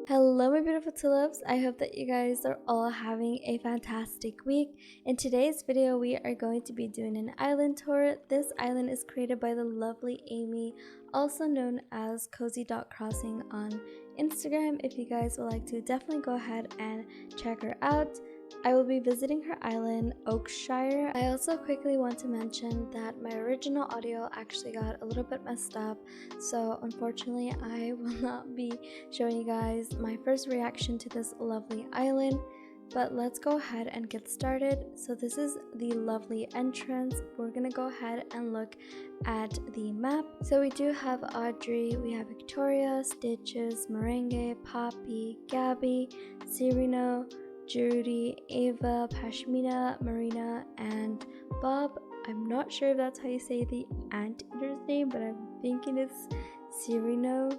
Hello my beautiful tulips, I hope that you guys are all having a fantastic week. In today's video we are going to be doing an island tour. This island is created by the lovely Amy, also known as cozy.crossing on Instagram. If you guys would like to, definitely go ahead and check her out. I will be visiting her island, Oakshire. I also quickly want to mention that my original audio actually got a little bit messed up, so unfortunately I will not be showing you guys my first reaction to this lovely island. But let's go ahead and get started. So this is the lovely entrance. We're gonna go ahead and look at the map. So we do have Audrey, we have Victoria, Stitches, Merengue, Poppy, Gabby, Sereno, Judy, Ava, Pashmina, Marina, and Bob. I'm not sure if that's how you say the anteater's name, but I'm thinking it's Sereno,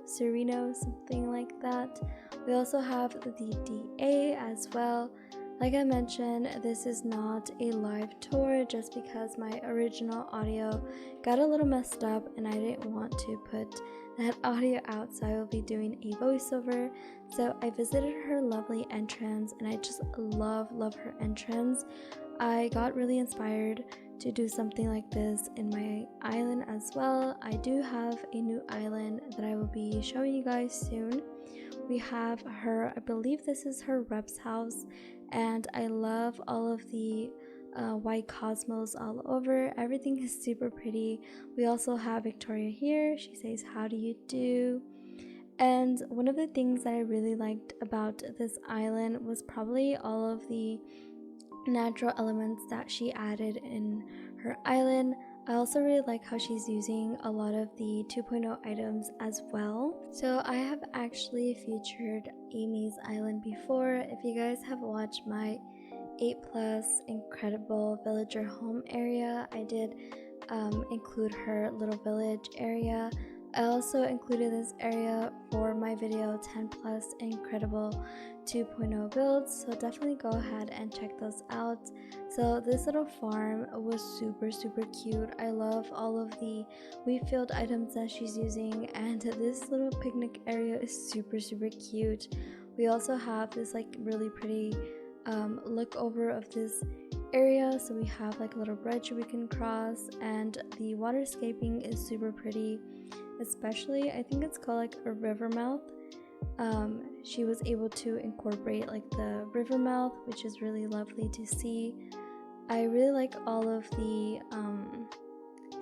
something like that. We also have the DA as well. Like I mentioned, this is not a live tour just because my original audio got a little messed up and I didn't want to put that audio out, so I will be doing a voiceover. So I visited her lovely entrance and I just love her entrance. I got really inspired to do something like this in my island as well. I do have a new island that I will be showing you guys soon. We have her, I believe this is her rep's house, and I love all of the white cosmos all over. Everything is super pretty. We also have Victoria here. She says, "How do you do?" And one of the things that I really liked about this island was probably all of the natural elements that she added in her island. I also really like how she's using a lot of the 2.0 items as well. So I have actually featured Amy's island before. If you guys have watched my 8+ incredible villager home area, I did include her little village area. I also included this area for my video 10+ incredible 2.0 builds, so definitely go ahead and check those out. So this little farm was super cute. I love all of the wheat field items that she's using, and this little picnic area is super cute. We also have this like really pretty look over of this area. So we have like a little bridge we can cross, and the waterscaping is super pretty, especially I think it's called like a river mouth. She was able to incorporate like the river mouth, which is really lovely to see. I really like all of the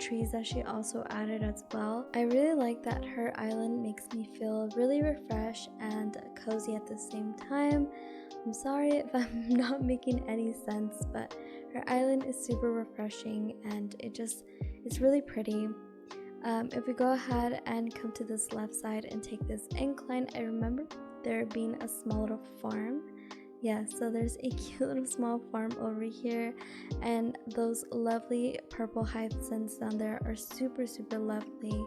trees that she also added as well. I really like that her island makes me feel really refreshed and cozy at the same time. I'm sorry if I'm not making any sense, but her island is super refreshing and it's really pretty. If we go ahead and come to this left side and take this incline, I remember there being a small little farm. Yeah, so there's a cute little small farm over here, and those lovely purple hyacinths down there are super lovely.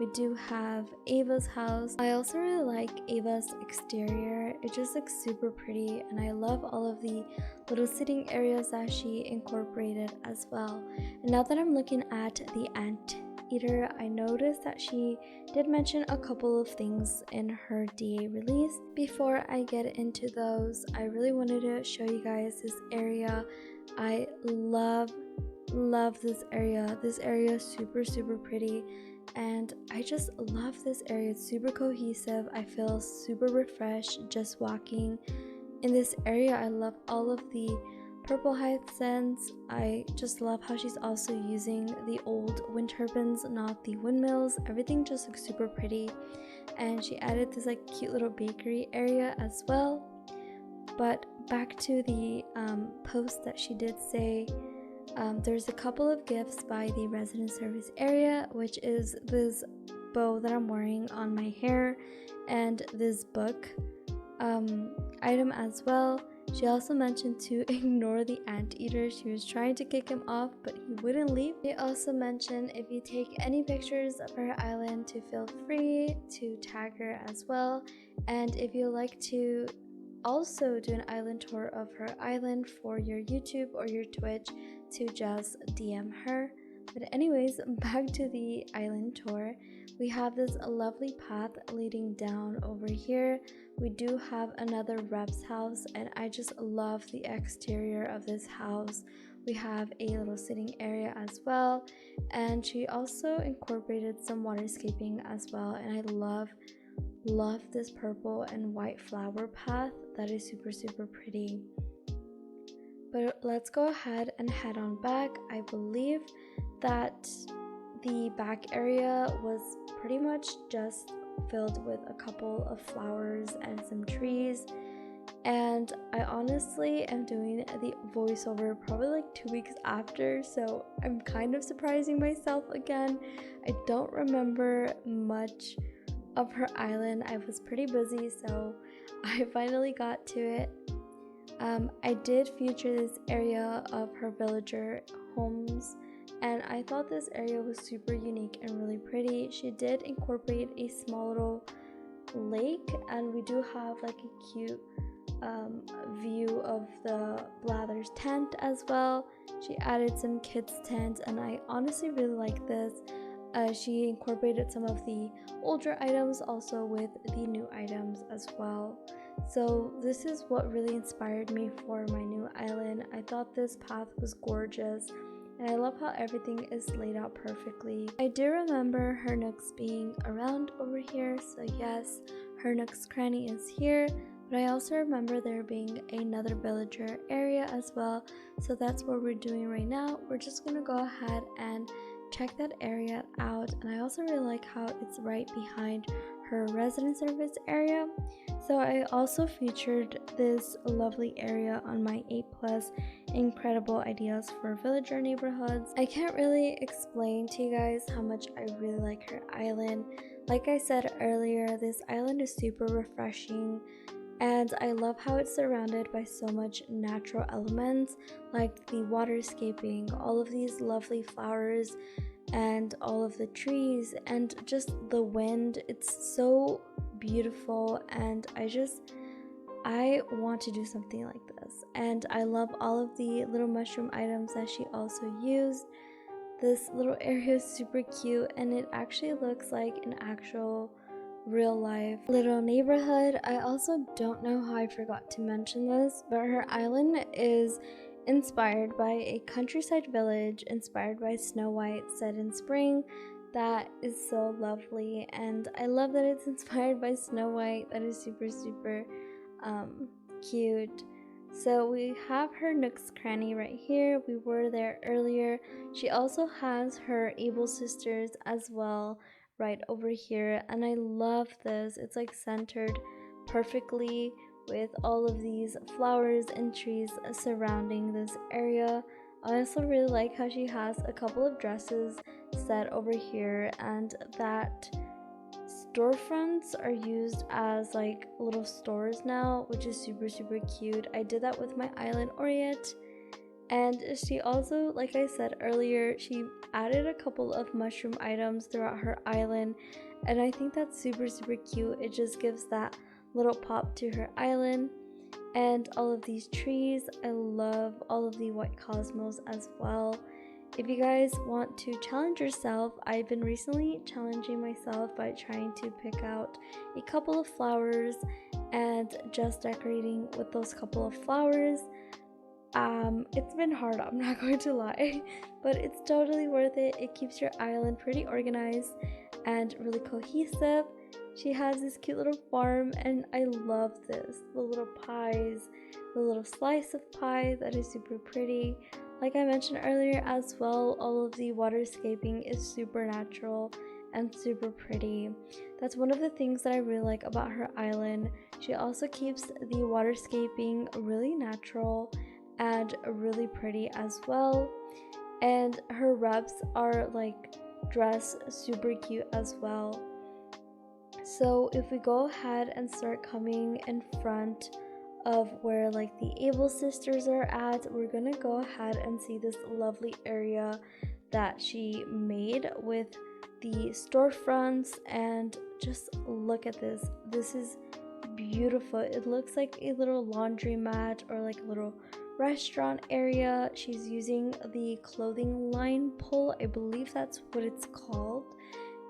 We do have Ava's house. I also really like Ava's exterior. It just looks super pretty, and I love all of the little sitting areas that she incorporated as well. And now that I'm looking at the anteater, I noticed that she did mention a couple of things in her DA release. Before I get into those, I really wanted to show you guys this area. I love this area. This area is super pretty, and I just love this area. It's super cohesive. I feel super refreshed just walking in this area. I love all of the purple hyacinths. I just love how she's also using the old wind turbines, not the windmills. Everything just looks super pretty, and she added this like cute little bakery area as well. But back to the post that she did say, there's a couple of gifts by the resident service area, which is this bow that I'm wearing on my hair and this book item as well. She also mentioned to ignore the anteater. She was trying to kick him off, but he wouldn't leave. She also mentioned if you take any pictures of her island to feel free to tag her as well. And if you like to also do an island tour of her island for your YouTube or your Twitch, to just DM her. But anyways, back to the island tour. We have this lovely path leading down over here. We do have another rep's house, and I just love the exterior of this house. We have a little sitting area as well, and she also incorporated some waterscaping as well, and I love this purple and white flower path. That is super pretty. But let's go ahead and head on back. I believe that the back area was pretty much just filled with a couple of flowers and some trees, and I honestly am doing the voiceover probably like 2 weeks after, so I'm kind of surprising myself again. I don't remember much of her island. I was pretty busy, so I finally got to it. I did feature this area of her villager homes, and I thought this area was super unique and really pretty. She did incorporate a small little lake, and we do have like a cute view of the Blather's tent as well. She added some kids tent, and I honestly really like this. She incorporated some of the older items also with the new items as well. So this is what really inspired me for my new island. I thought this path was gorgeous, and I love how everything is laid out perfectly. I do remember her Nooks being around over here, so yes, her Nooks cranny is here, but I also remember there being another villager area as well, so that's what we're doing right now. We're just gonna go ahead and check that area out, and I also really like how it's right behind her resident service area. So I also featured this lovely area on my 8+ incredible ideas for villager neighborhoods. I can't really explain to you guys how much I really like her island. Like I said earlier, this island is super refreshing, and I love how it's surrounded by so much natural elements like the waterscaping, all of these lovely flowers, and all of the trees, and just the wind. It's so beautiful, and I want to do something like this. And I love all of the little mushroom items that she also used. This little area is super cute, and it actually looks like an actual real life little neighborhood. I also don't know how I forgot to mention this, but her island is inspired by a countryside village inspired by Snow White set in spring. That is so lovely, and I love that it's inspired by Snow White. That is super cute. So we have her Nooks cranny right here. We were there earlier. She also has her Able sisters as well right over here, and I love this. It's like centered perfectly with all of these flowers and trees surrounding this area. I also really like how she has a couple of dresses set over here, and that storefronts are used as like little stores now, which is super cute. I did that with my island Orient. And she also, like I said earlier, she added a couple of mushroom items throughout her island, and I think that's super cute. It just gives that little pop to her island. And all of these trees, I love all of the white cosmos as well. If you guys want to challenge yourself, I've been recently challenging myself by trying to pick out a couple of flowers and just decorating with those couple of flowers. It's been hard, I'm not going to lie, but it's totally worth it. It keeps your island pretty organized and really cohesive. She has this cute little farm, and I love this. The little pies, the little slice of pie that is super pretty. Like I mentioned earlier as well, all of the waterscaping is super natural and super pretty. That's one of the things that I really like about her island. She also keeps the waterscaping really natural and really pretty as well. And her reps are like dressed super cute as well. So if we go ahead and start coming in front of where like the Able sisters are at, we're gonna go ahead and see this lovely area that she made with the storefronts. And just look at this. This is beautiful. It looks like a little laundry mat or like a little restaurant area. She's using the clothing line pole, I believe that's what it's called,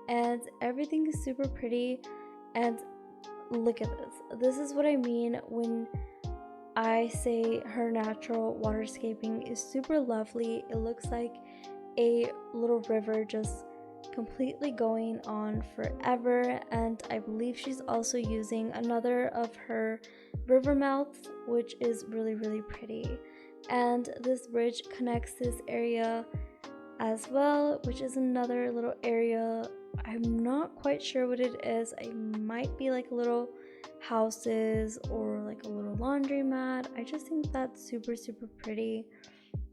and everything is super pretty. And look at this is what I mean when I say her natural waterscaping is super lovely. It looks like a little river just completely going on forever. And I believe she's also using another of her river mouths, which is really pretty. And this bridge connects this area as well, which is another little area. I'm not quite sure what it is. It might be like little houses or like a little laundromat. I just think that's super pretty.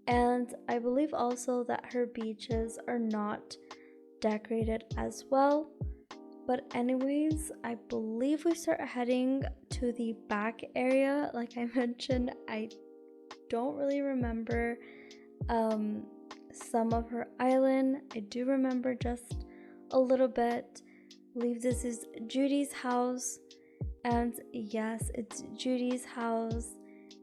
And I believe also that her beaches are not decorated as well. But anyways, I believe we start heading to the back area. Like I mentioned, I don't really remember some of her island. I do remember just a little bit. I believe this is Judy's house, and yes, it's Judy's house.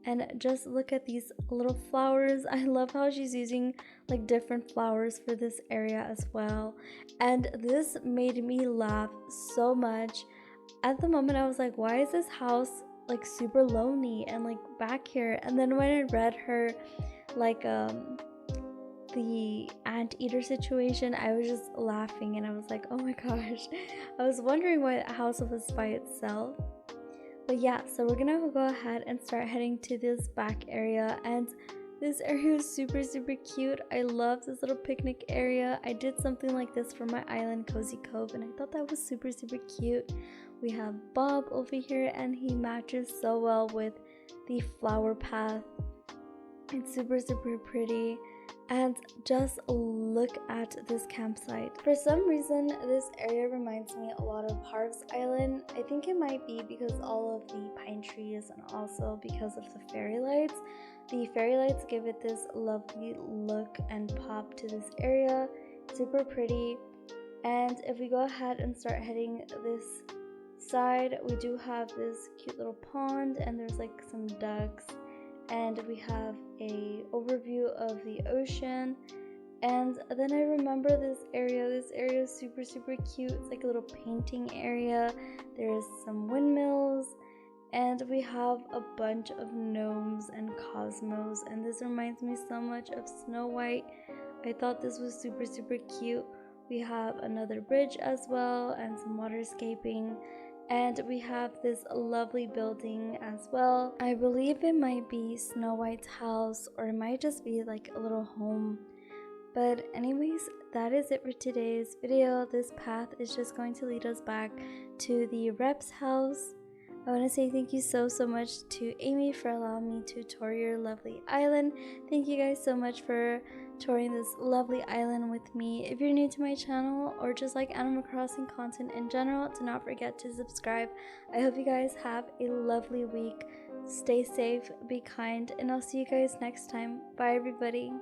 And just look at these little flowers. I love how she's using like different flowers for this area as well. And this made me laugh so much. At the moment I was like, why is this house like super lonely and like back here? And then when I read her like the anteater situation, I was just laughing and I was like, oh my gosh. I was wondering why the house was by itself. But yeah, so we're gonna go ahead and start heading to this back area, and this area is super cute. I love this little picnic area. I did something like this for my island, Cozy Cove, and I thought that was super cute. We have Bob over here and he matches so well with the flower path. It's super pretty. And just look at this campsite. For some reason, this area reminds me a lot of Harv's Island. I think it might be because all of the pine trees and also because of the fairy lights. The fairy lights give it this lovely look and pop to this area. Super pretty. And if we go ahead and start heading this side, we do have this cute little pond and there's like some ducks. And we have a overview of the ocean. And then I remember this area is super cute. It's like a little painting area. There's some windmills and we have a bunch of gnomes and cosmos, and this reminds me so much of Snow White. I thought this was super cute. We have another bridge as well and some waterscaping. And we have this lovely building as well. I believe it might be Snow White's house, or it might just be like a little home. But anyways, that is it for today's video. This path is just going to lead us back to the rep's house. I want to say thank you so much to Amy for allowing me to tour your lovely island. Thank you guys so much for touring this lovely island with me. If you're new to my channel or just like Animal Crossing content in general, do not forget to subscribe. I hope you guys have a lovely week. Stay safe, be kind, and I'll see you guys next time. Bye everybody.